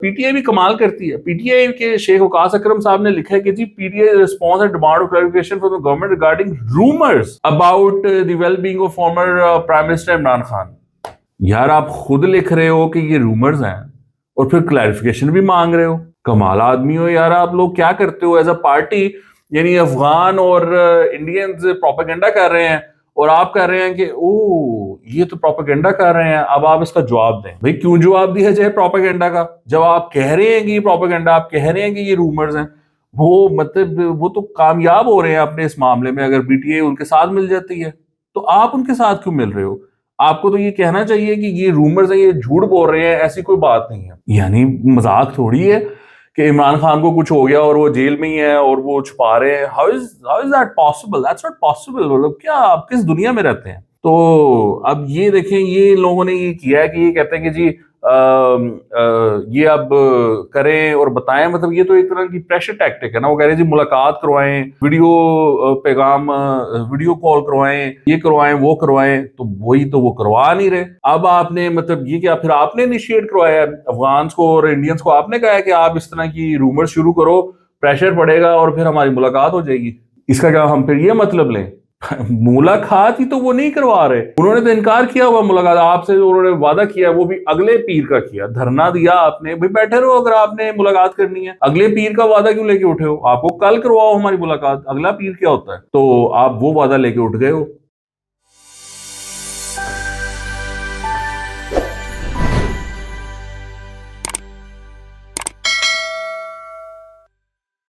PTI भी कमाल करती है। पीटीआई के शेख वकास अकरम साहब ने लिखा है कि जी PTI response and demand of clarification from the government regarding rumours about the well being of former prime minister Imran Khan. यार आप खुद लिख रहे हो कि ये रूमर्स हैं और फिर क्लैरिफिकेशन भी मांग रहे हो। कमाल आदमी हो यार आप लोग। क्या करते हो एज अ पार्टी, यानी अफगान और इंडियंस प्रोपेगेंडा कर रहे हैं और आप कह रहे हैं कि ओ ये तो प्रोपेगेंडा कर रहे हैं, अब आप इसका जवाब दें। भाई क्यों जवाब दिया जाए प्रोपेगेंडा का, जब आप कह रहे हैं कि ये प्रोपेगेंडा, आप कह रहे हैं कि ये रूमर्स हैं। वो मतलब वो तो कामयाब हो रहे हैं अपने इस मामले में। अगर बीटीए उनके साथ मिल जाती है तो आप उनके साथ क्यों मिल रहे हो? आपको तो ये कहना चाहिए कि ये रूमर्स हैं, ये झूठ बोल रहे हैं, ऐसी कोई बात नहीं है। यानी मजाक थोड़ी है कि इमरान खान को कुछ हो गया और वो जेल में ही है और वो छुपा रहे हैं। How is that possible? That's not possible. मतलब क्या आप किस दुनिया में रहते हैं? तो अब ये देखें, ये लोगों ने ये किया है कि ये कहते हैं कि जी ये अब करें और बताएं। मतलब ये तो एक तरह की प्रेशर टैक्टिक है ना। वो कह रहे हैं जी मुलाकात करवाएं, वीडियो पैगाम, वीडियो कॉल करवाएं, ये करवाएं वो करवाएं। तो वही तो वो करवा नहीं रहे। अब आपने मतलब ये क्या फिर आपने इनिशिएट करवाया अफगान्स को और इंडियंस को? आपने कहा है कि आप इस तरह की रूमर शुरू करो, प्रेशर पड़ेगा और फिर हमारी मुलाकात हो जाएगी। इसका क्या हम फिर ये मतलब लें? मुलाकात ही तो वो नहीं करवा रहे। उन्होंने तो इनकार किया हुआ मुलाकात आपसे। जो उन्होंने वादा किया वो भी अगले पीर का किया। धरना दिया आपने, भाई बैठे रहो अगर आपने मुलाकात करनी है। अगले पीर का वादा क्यों लेके उठे हो? आपको कल करवाओ हमारी मुलाकात। अगला पीर क्या होता है? तो आप वो वादा लेके उठ गए हो।